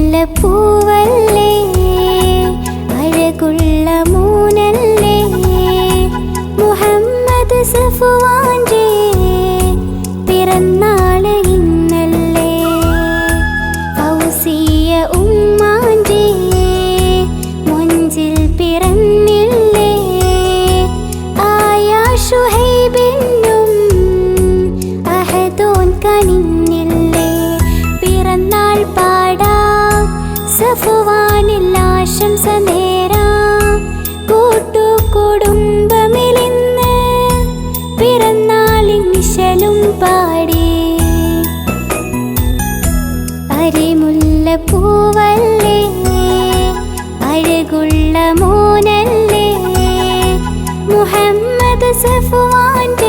അരിമുല്ലപ്പൂവല്ലേ അഴകുള്ള മോനല്ലേ മുഹമ്മദ് സഫ്വാന്റെ പിറന്നാള് ഇന്നല്ലേ ഫൗസിയ ഉമ്മാന്റെ മൊഞ്ചിൽ പിറന്നില്ലേ ആയ ശുഹൈബിനും അഹദോൻ കനിഞ്ഞില്ലേ പിറന്നാൾ പാടാം സഫ്വാനിൽ ആശംസ നേരാം കൂട്ടുകുടുംബമിലിന്ന് പിറന്നാളിൻ നിശലും പാടി അരിമുല്ലപ്പൂവല്ലേ അഴകുള്ള മോനല്ലേ മുഹമ്മദ് സഫ്വാന്റെ